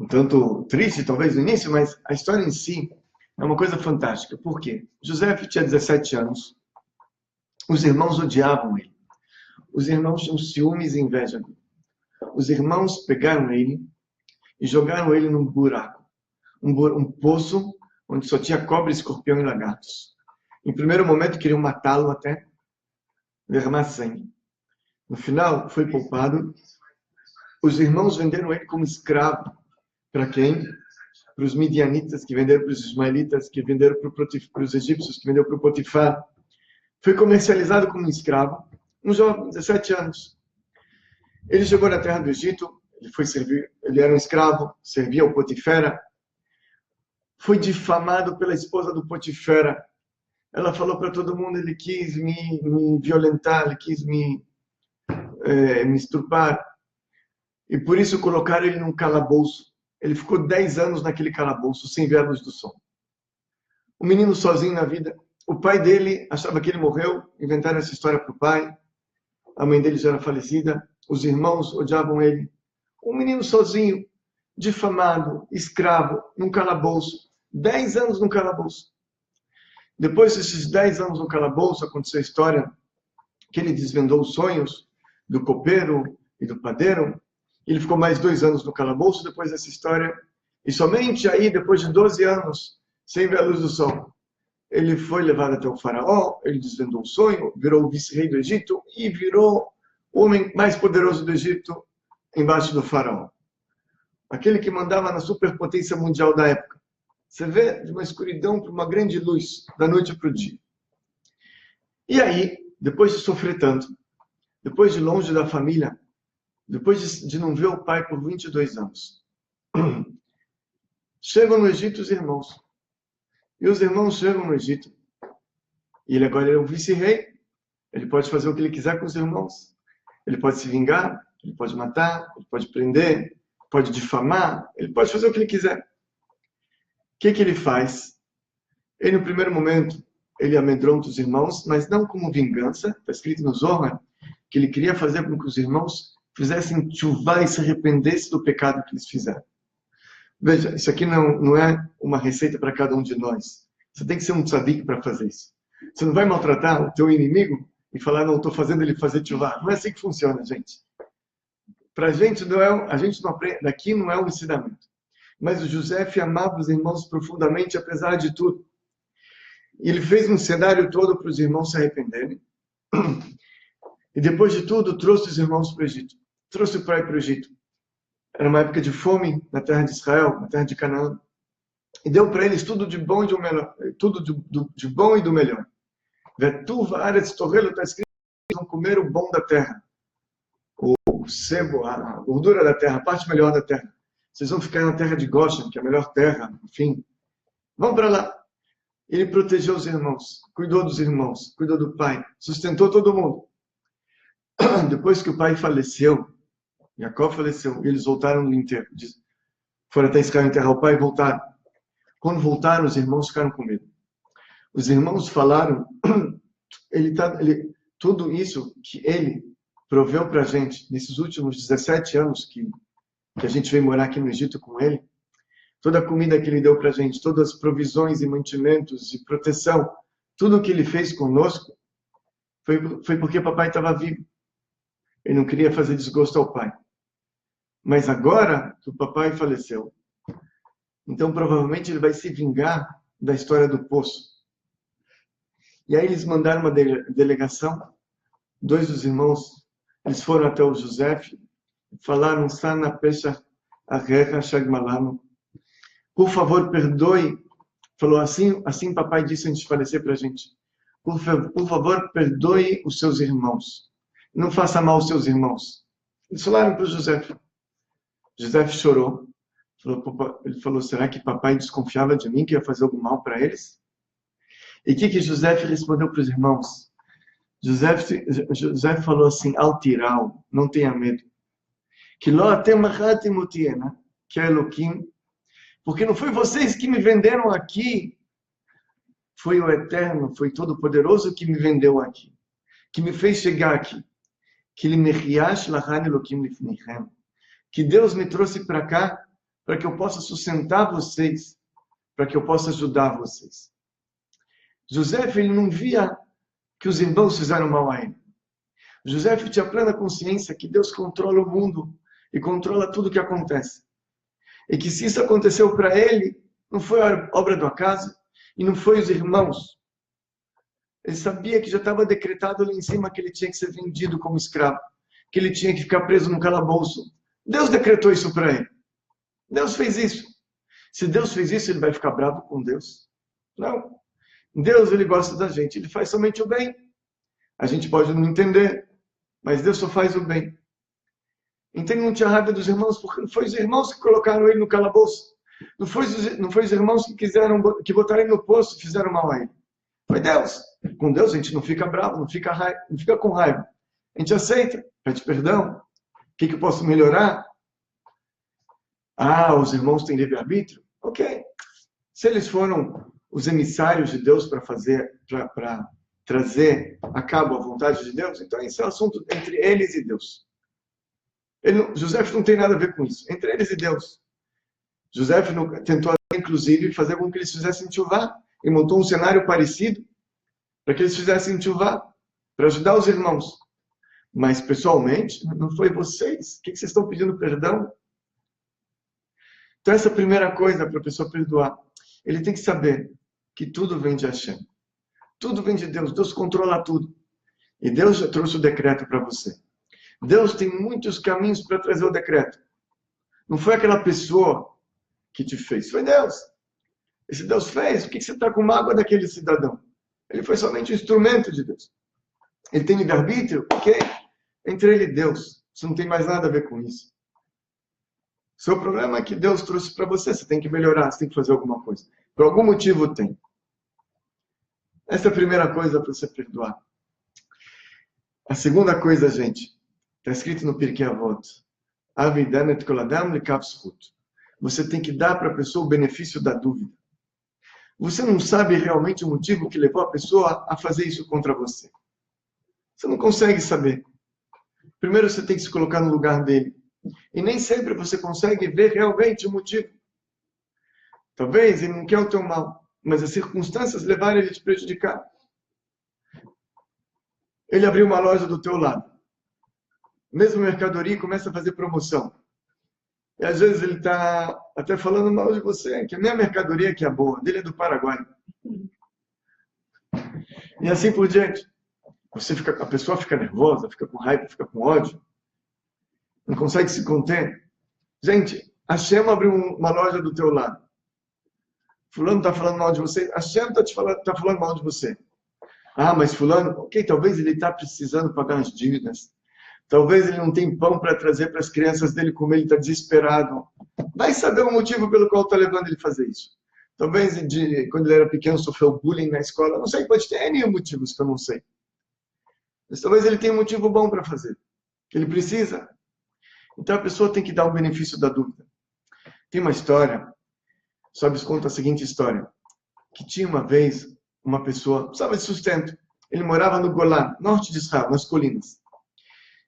Um tanto triste, talvez, no início, mas a história em si é uma coisa fantástica. Por quê? José tinha 17 anos. Os irmãos odiavam ele. Os irmãos tinham ciúmes e inveja dele. Os irmãos pegaram ele e jogaram ele num buraco. Um poço onde só tinha cobra, escorpião e lagartos. Em primeiro momento, queriam matá-lo até derramar sangue. No final, foi poupado. Os irmãos venderam ele como escravo. Para quem? Para os midianitas, que venderam para os ismaelitas, que venderam para os egípcios, que venderam para o Potifar. Foi comercializado como um escravo. Um jovem, 17 anos. Ele chegou na terra do Egito, ele era um escravo, servia ao Potifera. Foi difamado pela esposa do Potifera. Ela falou para todo mundo, ele quis me violentar, ele quis me estrupar. E por isso colocaram ele num calabouço. Ele ficou 10 anos naquele calabouço, sem ver a luz do sol. O menino sozinho na vida. O pai dele achava que ele morreu, inventaram essa história para o pai. A mãe dele já era falecida. Os irmãos odiavam ele. Um menino sozinho, difamado, escravo, num calabouço. 10 anos no calabouço. Depois desses 10 anos no calabouço, aconteceu a história que ele desvendou os sonhos do copeiro e do padeiro. Ele ficou mais 2 anos no calabouço depois dessa história. E somente aí, depois de 12 anos, sem ver a luz do sol, ele foi levado até o faraó, ele desvendou o sonho, virou o vice-rei do Egito e virou o homem mais poderoso do Egito embaixo do faraó. Aquele que mandava na superpotência mundial da época. Você vê de uma escuridão para uma grande luz, da noite para o dia. E aí, depois de sofrer tanto, depois de longe da família, depois de não ver o pai por 22 anos, chegam no Egito os irmãos. E os irmãos chegam no Egito. E ele agora é o vice-rei. Ele pode fazer o que ele quiser com os irmãos. Ele pode se vingar, ele pode matar, ele pode prender, pode difamar, ele pode fazer o que ele quiser. O que ele faz? Ele, no primeiro momento, ele amedronta os irmãos, mas não como vingança. Está escrito no Zohar que ele queria fazer com que os irmãos fizessem tchuvá e se arrependessem do pecado que eles fizeram. Veja, isso aqui não é uma receita para cada um de nós. Você tem que ser um tzadik para fazer isso. Você não vai maltratar o teu inimigo e falar, não, estou fazendo ele fazer tchuvá. Não é assim que funciona, gente. Para a gente não aprende, daqui não é um ensinamento. Mas o José amava os irmãos profundamente, apesar de tudo. E ele fez um cenário todo para os irmãos se arrependerem. E depois de tudo, trouxe os irmãos para o Egito. Trouxe o pai para o Egito. Era uma época de fome na terra de Israel, na terra de Canaã. E deu para eles tudo de bom e do melhor. Tudo de bom e do melhor. Vetuva Aretz Torrelo, está escrito vão comer o bom da terra, o sebo, a gordura da terra, a parte melhor da terra. Vocês vão ficar na terra de Goshen, que é a melhor terra, enfim. Vão para lá. Ele protegeu os irmãos, cuidou dos irmãos, cuidou do pai, sustentou todo mundo. Depois que o pai faleceu, Jacó faleceu, eles voltaram no enterro. Foram até Israel enterrar o pai e voltaram. Quando voltaram, os irmãos ficaram com medo. Os irmãos falaram, tudo isso que ele proveu para a gente, nesses últimos 17 anos que a gente veio morar aqui no Egito com ele, toda a comida que ele deu para a gente, todas as provisões e mantimentos e proteção, tudo que ele fez conosco, foi porque papai estava vivo. Ele não queria fazer desgosto ao pai. Mas agora que o papai faleceu, então provavelmente ele vai se vingar da história do poço. E aí eles mandaram uma delegação, 2 dos irmãos, eles foram até o José, falaram, Sana Pesha Arrecha Shagmalano, por favor, perdoe, falou assim papai disse antes de falecer para a gente, por favor, perdoe os seus irmãos, não faça mal aos seus irmãos. Eles falaram para o José. José chorou, ele falou, será que papai desconfiava de mim, que ia fazer algum mal para eles? E o que José respondeu para os irmãos? José falou assim, Altiral, não tenha medo. Que que é Elohim, porque não foi vocês que me venderam aqui, foi o Eterno, foi Todo-Poderoso que me vendeu aqui, que me fez chegar aqui. Que Deus me trouxe para cá, para que eu possa sustentar vocês, para que eu possa ajudar vocês. José, ele não via que os irmãos fizeram mal a ele. José tinha plena consciência que Deus controla o mundo e controla tudo o que acontece. E que se isso aconteceu para ele, não foi obra do acaso e não foi os irmãos. Ele sabia que já estava decretado ali em cima que ele tinha que ser vendido como escravo, que ele tinha que ficar preso no calabouço. Deus decretou isso para ele. Deus fez isso. Se Deus fez isso, ele vai ficar bravo com Deus? Não. Deus, ele gosta da gente. Ele faz somente o bem. A gente pode não entender, mas Deus só faz o bem. Então ele não tinha raiva dos irmãos, porque não foi os irmãos que colocaram ele no calabouço. Não foi os irmãos que botaram ele no poço e fizeram mal a ele. Foi Deus. Com Deus a gente não fica bravo, não fica com raiva. A gente aceita, pede perdão. O que eu posso melhorar? Os irmãos têm livre-arbítrio? Ok. Se eles foram os emissários de Deus para trazer a cabo a vontade de Deus, então esse é um assunto entre eles e Deus. José não tem nada a ver com isso. Entre eles e Deus. José tentou, inclusive, fazer com que eles fizessem tchuvá. E montou um cenário parecido para que eles fizessem tchuvá, para ajudar os irmãos. Mas, pessoalmente, não foi vocês. O que vocês estão pedindo perdão? Então, essa é a primeira coisa para a pessoa perdoar. Ele tem que saber que tudo vem de Hashem. Tudo vem de Deus. Deus controla tudo. E Deus já trouxe o decreto para você. Deus tem muitos caminhos para trazer o decreto. Não foi aquela pessoa que te fez. Foi Deus. Esse Deus fez. Por que você está com mágoa daquele cidadão? Ele foi somente um instrumento de Deus. Ele tem livre-arbítrio? Ok. Entre ele e Deus. Você não tem mais nada a ver com isso. Seu problema é que Deus trouxe para você. Você tem que melhorar, você tem que fazer alguma coisa. Por algum motivo tem. Essa é a primeira coisa para você perdoar. A segunda coisa, gente, está escrito no Pirkei Avot. Avidanet kol adam lekav zchut. Você tem que dar para a pessoa o benefício da dúvida. Você não sabe realmente o motivo que levou a pessoa a fazer isso contra você. Você não consegue saber. Primeiro você tem que se colocar no lugar dele. E nem sempre você consegue ver realmente o motivo. Talvez ele não quer o teu mal, mas as circunstâncias levaram ele a te prejudicar. Ele abriu uma loja do teu lado. Mesmo mercadoria começa a fazer promoção. E às vezes ele está até falando mal de você, que a minha mercadoria que é boa, dele é do Paraguai. E assim por diante. A pessoa fica nervosa, fica com raiva, fica com ódio. Não consegue se conter. Gente, a Hashem abriu uma loja do teu lado. Fulano está falando mal de você. A Hashem está falando mal de você. Ah, mas fulano, ok, talvez ele está precisando pagar as dívidas. Talvez ele não tem pão para trazer para as crianças dele comer, ele está desesperado. Vai saber o motivo pelo qual está levando ele a fazer isso. Talvez quando ele era pequeno sofreu bullying na escola. Não sei, pode ter N motivos que eu não sei. Mas talvez ele tenha um motivo bom para fazer. Que ele precisa. Então a pessoa tem que dar o benefício da dúvida. Tem uma história, Sobes conta a seguinte história. Que tinha uma vez uma pessoa, precisava de sustento. Ele morava no Golã, norte de Israel, nas colinas.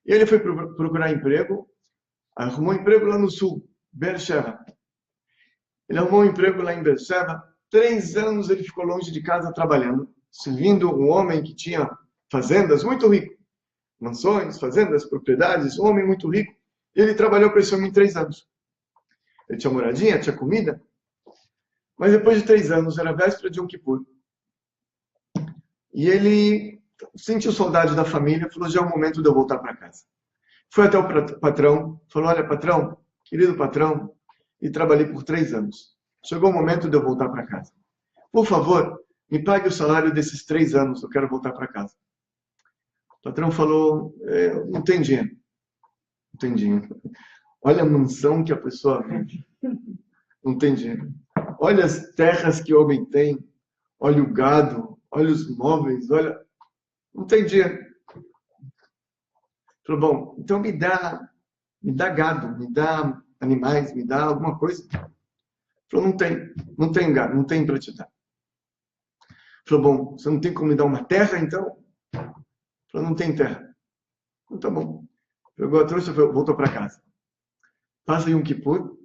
E ele foi procurar emprego, arrumou emprego lá no sul, Beersheba. Ele arrumou um emprego lá em Beersheba. 3 anos ele ficou longe de casa trabalhando, servindo um homem que tinha fazendas, muito rico. Mansões, fazendas, propriedades, um homem muito rico. E ele trabalhou para esse homem 3 anos. Ele tinha moradinha, tinha comida. Mas depois de 3 anos, era véspera de Yom Kippur. E ele sentiu saudade da família, falou, já é o momento de eu voltar para casa. Foi até o patrão, falou, olha patrão, querido patrão, e trabalhei por 3 anos. Chegou o momento de eu voltar para casa. Por favor, me pague o salário desses 3 anos, eu quero voltar para casa. O patrão falou, não tem dinheiro. Não tem dinheiro. Olha a mansão que a pessoa vive. Não tem dinheiro. Olha as terras que o homem tem. Olha o gado. Olha os móveis. Olha. Não tem dinheiro. Falou, bom, então me dá gado, me dá animais, me dá alguma coisa. Falou, não tem gado, não tem para te dar. Falou, bom, você não tem como me dar uma terra, então? Falou, não tem terra. Então tá bom. Pegou a trouxa e voltou para casa. Passa Yom Kippur,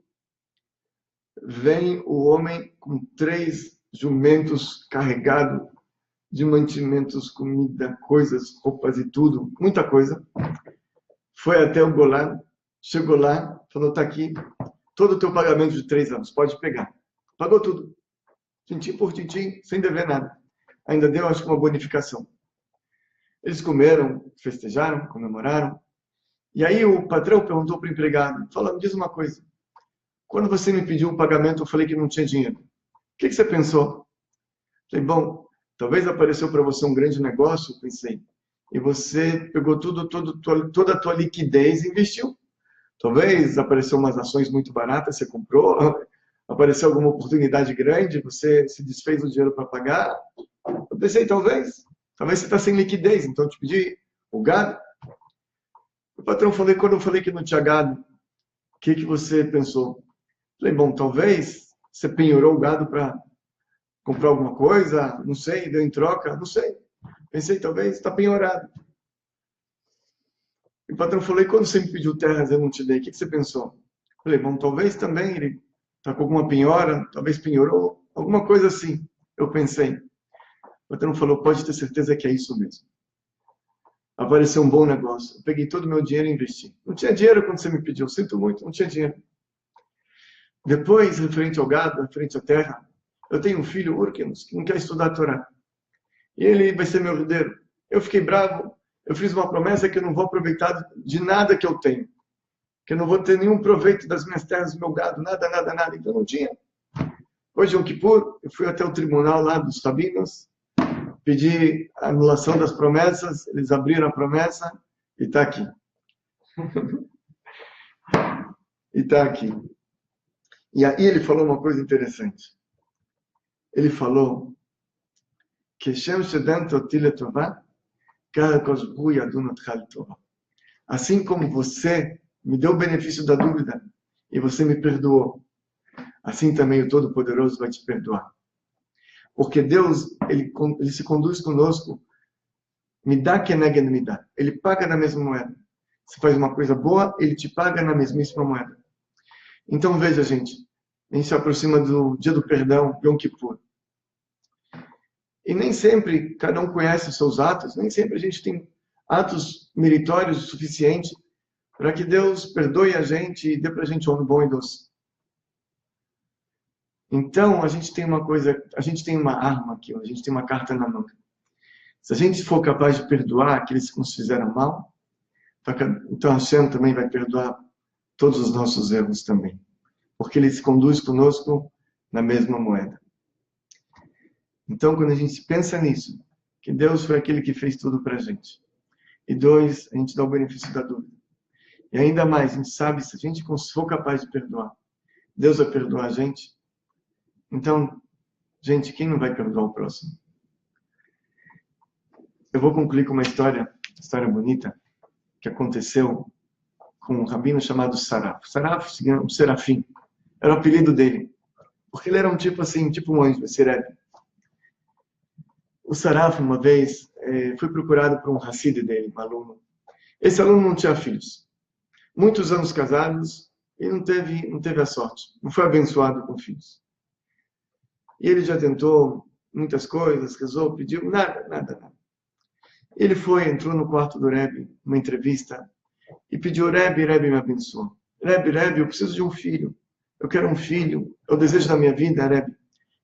vem o homem com 3 jumentos carregados de mantimentos, comida, coisas, roupas e tudo, muita coisa. Foi até o Golã, chegou lá, falou, tá aqui, todo o teu pagamento de 3 anos, pode pegar. Pagou tudo, tintim por tintim, sem dever nada. Ainda deu, acho que uma bonificação. Eles comeram, festejaram, comemoraram. E aí o patrão perguntou para o empregado, falou, me diz uma coisa, quando você me pediu o pagamento, eu falei que não tinha dinheiro. O que você pensou? Falei, bom, talvez apareceu para você um grande negócio, pensei, e você pegou toda a tua liquidez e investiu. Talvez apareceu umas ações muito baratas, você comprou, apareceu alguma oportunidade grande, você se desfez do dinheiro para pagar. Eu pensei, talvez você está sem liquidez, então eu te pedi o gado. O patrão falou, quando eu falei que não tinha gado, o que você pensou? Falei, bom, talvez você penhorou o gado para comprar alguma coisa, não sei, deu em troca, não sei. Pensei, talvez está penhorado. E o patrão falou, quando você me pediu terras, eu não te dei, o que você pensou? Falei, bom, talvez também ele está com alguma penhora, talvez penhorou, alguma coisa assim. Eu pensei. O patrão falou, pode ter certeza que é isso mesmo. Apareceu um bom negócio. Eu peguei todo o meu dinheiro e investi. Não tinha dinheiro quando você me pediu, sinto muito, não tinha dinheiro. Depois, referente ao gado, referente à terra, eu tenho um filho, Urkenos, que não quer estudar a Torá. E ele vai ser meu herdeiro. Eu fiquei bravo, eu fiz uma promessa que eu não vou aproveitar de nada que eu tenho. Que eu não vou ter nenhum proveito das minhas terras, do meu gado, nada, nada, nada. Então não tinha. Hoje, Yom Kippur, eu fui até o tribunal lá dos rabinos, pedi a anulação das promessas, eles abriram a promessa e está aqui. E está aqui. E aí ele falou uma coisa interessante. Ele falou que assim como você me deu o benefício da dúvida e você me perdoou, assim também o Todo-Poderoso vai te perdoar. Porque Deus, ele se conduz conosco, me dá keneged me dá. Ele paga na mesma moeda. Você faz uma coisa boa, ele te paga na mesmíssima moeda. Então veja, gente, a gente se aproxima do dia do perdão, Yom Kippur. E nem sempre cada um conhece os seus atos, nem sempre a gente tem atos meritórios o suficiente para que Deus perdoe a gente e dê para a gente um homem bom e doce. Então, a gente tem uma coisa, a gente tem uma arma aqui, a gente tem uma carta na mão. Se a gente for capaz de perdoar aqueles que nos fizeram mal, então Hashem também vai perdoar todos os nossos erros também. Porque ele se conduz conosco na mesma moeda. Então, quando a gente pensa nisso, que Deus foi aquele que fez tudo para a gente. E 2, a gente dá o benefício da dúvida. E ainda mais, a gente sabe, se a gente for capaz de perdoar, Deus vai perdoar a gente. Então, gente, quem não vai perdoar o próximo? Eu vou concluir com uma história bonita, que aconteceu com um rabino chamado Saraf. Saraf, um serafim, era o apelido dele. Porque ele era um tipo assim, tipo um anjo, esse Rebbe. O Saraf, uma vez, foi procurado por um Hassid dele, um aluno. Esse aluno não tinha filhos. Muitos anos casados, e não teve a sorte. Não foi abençoado com filhos. E ele já tentou muitas coisas, rezou, pediu, nada. Ele entrou no quarto do Rebbe, numa entrevista, e pediu, Rebbe, me abençoa. Rebbe, eu preciso de um filho. Eu quero um filho. É o desejo da minha vida, Rebbe.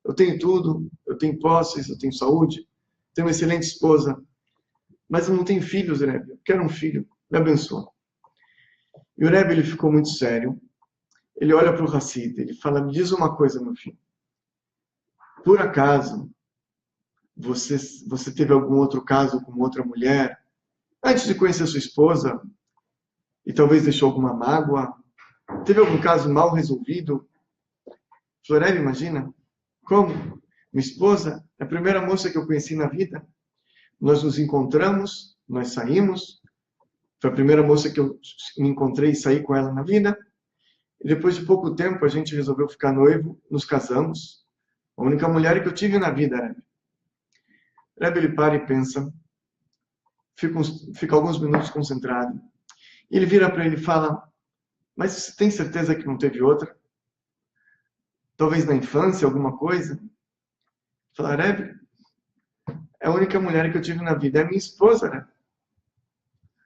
Eu tenho tudo, eu tenho posses, eu tenho saúde, tenho uma excelente esposa, mas eu não tenho filhos, Rebbe. Eu quero um filho. Me abençoa. E o Rebbe, ele ficou muito sério. Ele olha para o Hassid, ele fala, me diz uma coisa, meu filho. Por acaso, você teve algum outro caso com outra mulher, antes de conhecer sua esposa, e talvez deixou alguma mágoa? Teve algum caso mal resolvido? Rebbe, imagina. Como? Minha esposa é a primeira moça que eu conheci na vida. Nós nos encontramos, nós saímos. Foi a primeira moça que eu me encontrei e saí com ela na vida. E depois de pouco tempo, a gente resolveu ficar noivo, nos casamos. A única mulher que eu tive na vida, Rebbe. Rebbe, ele para e pensa, fica alguns minutos concentrado. E ele vira para ele e fala, mas você tem certeza que não teve outra? Talvez na infância, alguma coisa? Fala, Rebbe, é a única mulher que eu tive na vida, é a minha esposa, Rebbe.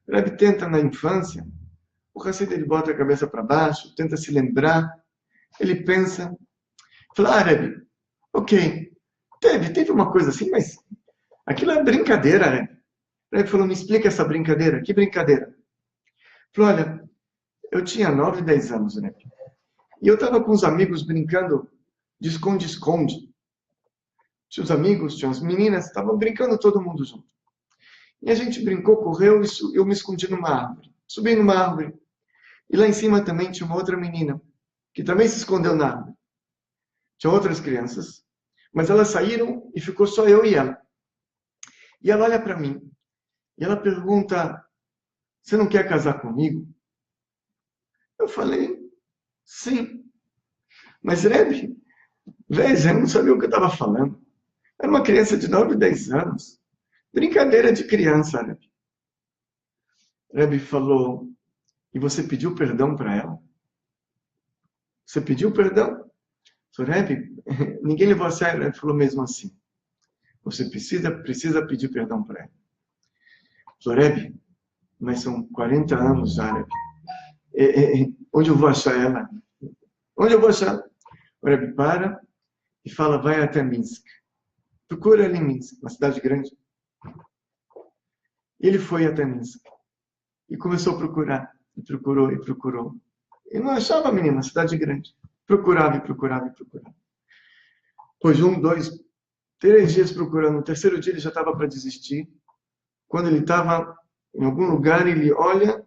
Rebbe tenta na infância, o Hassid, ele bota a cabeça para baixo, tenta se lembrar, ele pensa, fala, Rebbe, ok, teve uma coisa assim, mas aquilo é brincadeira, Rebbe. Rebbe falou, me explica essa brincadeira, que brincadeira? Falou, olha, eu tinha 9, 10 anos, Rebbe, e eu estava com os amigos brincando de esconde-esconde. Tinha os amigos, tinha as meninas, estavam brincando todo mundo junto. E a gente brincou, correu, e eu me escondi numa árvore. Subi numa árvore. E lá em cima também tinha uma outra menina, que também se escondeu na árvore. Tinha outras crianças, mas elas saíram e ficou só eu e ela. E ela olha para mim, e ela pergunta, você não quer casar comigo? Eu falei, sim. Mas, Rebbe, veja, eu não sabia o que eu estava falando. Era uma criança de 9, 10 anos. Brincadeira de criança, Rebbe. Rebbe falou, e você pediu perdão para ela? Você pediu perdão? Falei, Rebbe, ninguém levou a sério. Ele falou mesmo assim, você precisa pedir perdão para ela. Falei, Rebbe, mas são 40 anos já, Rebbe. Onde eu vou achar ela? Onde eu vou achar? O Rebbe para e fala, vai até Minsk. Procura ali em Minsk, uma cidade grande. Ele foi até Minsk e começou a procurar. E procurou. E não achava a menina, cidade grande. Procurava. Depois 1, 2, 3 dias procurando. No terceiro dia ele já estava para desistir. Quando ele estava em algum lugar, ele olha,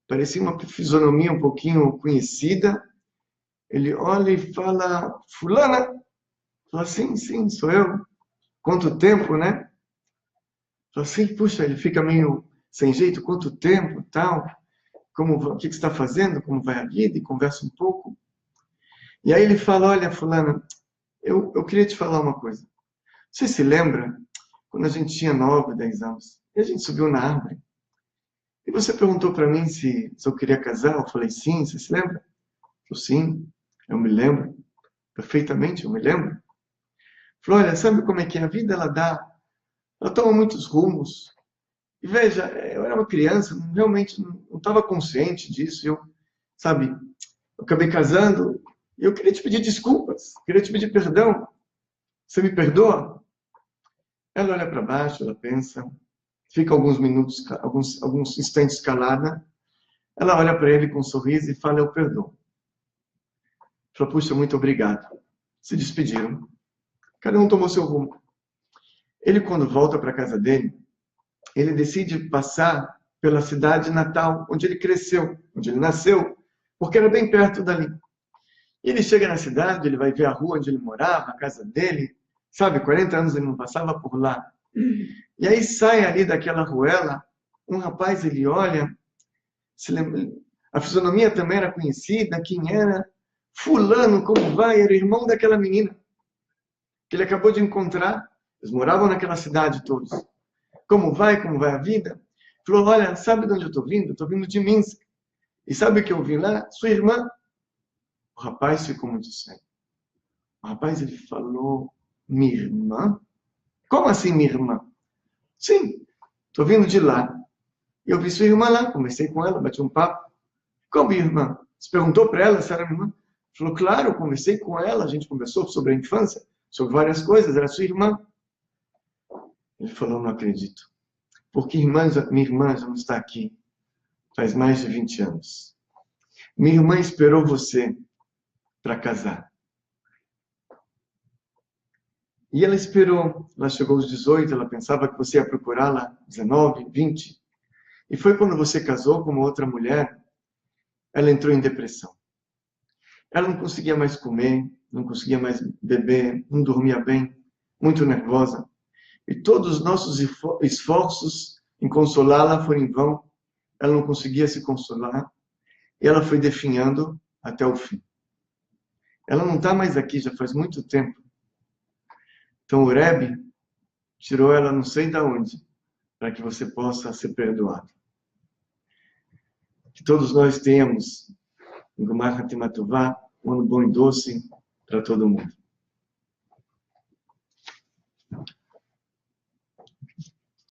parecia uma fisionomia um pouquinho conhecida. Ele olha e fala, fulana? Fala, sim, sou eu. Quanto tempo, né? Fala assim, puxa, ele fica meio sem jeito, quanto tempo, tal. O que você está fazendo? Como vai a vida? E conversa um pouco. E aí ele fala, olha, fulana, eu queria te falar uma coisa. Você se lembra quando a gente tinha 9, 10 anos? E a gente subiu na árvore. E você perguntou para mim se eu queria casar. Eu falei, sim, você se lembra? Eu falei, sim, eu me lembro. Perfeitamente, eu me lembro. Falou, olha, sabe como é que é? A vida, ela toma muitos rumos. E veja, eu era uma criança, realmente não estava consciente disso. Eu acabei casando e eu queria te pedir desculpas, queria te pedir perdão. Você me perdoa? Ela olha para baixo, ela pensa, fica alguns minutos, alguns instantes calada. Ela olha para ele com um sorriso e fala, eu perdoo. Fala, puxa, muito obrigado. Se despediram. Cada um tomou seu rumo. Ele, quando volta para a casa dele, ele decide passar pela cidade natal, onde ele cresceu, onde ele nasceu, porque era bem perto dali. E ele chega na cidade, ele vai ver a rua onde ele morava, a casa dele, sabe, 40 anos ele não passava por lá. E aí sai ali daquela ruela, um rapaz, ele olha, se lembra, a fisionomia também era conhecida, quem era? Fulano, como vai? Era irmão daquela menina, que ele acabou de encontrar. Eles moravam naquela cidade todos. Como vai a vida? Falou, olha, sabe de onde eu estou vindo? Estou vindo de Minsk. E sabe o que eu vi lá? Sua irmã. O rapaz ficou muito sério. O rapaz, ele falou, minha irmã? Como assim minha irmã? Sim, estou vindo de lá. Eu vi sua irmã lá, conversei com ela, bati um papo. Como minha irmã? Você perguntou para ela se era minha irmã? Falou, claro, eu conversei com ela, a gente conversou sobre a infância, sobre várias coisas, era sua irmã. Ele falou, não acredito. Porque minha irmã já não está aqui faz mais de 20 anos. Minha irmã esperou você para casar. E ela esperou, ela chegou aos 18, ela pensava que você ia procurá-la 19, 20. E foi quando você casou com uma outra mulher, ela entrou em depressão. Ela não conseguia mais comer, não conseguia mais beber, não dormia bem, muito nervosa. E todos os nossos esforços em consolá-la foram em vão. Ela não conseguia se consolar. E ela foi definhando até o fim. Ela não está mais aqui, já faz muito tempo. Então o Rebbe tirou ela não sei de onde, para que você possa ser perdoado. Que todos nós tenhamos um Gomar Hatimatová, um ano bom e doce para todo mundo.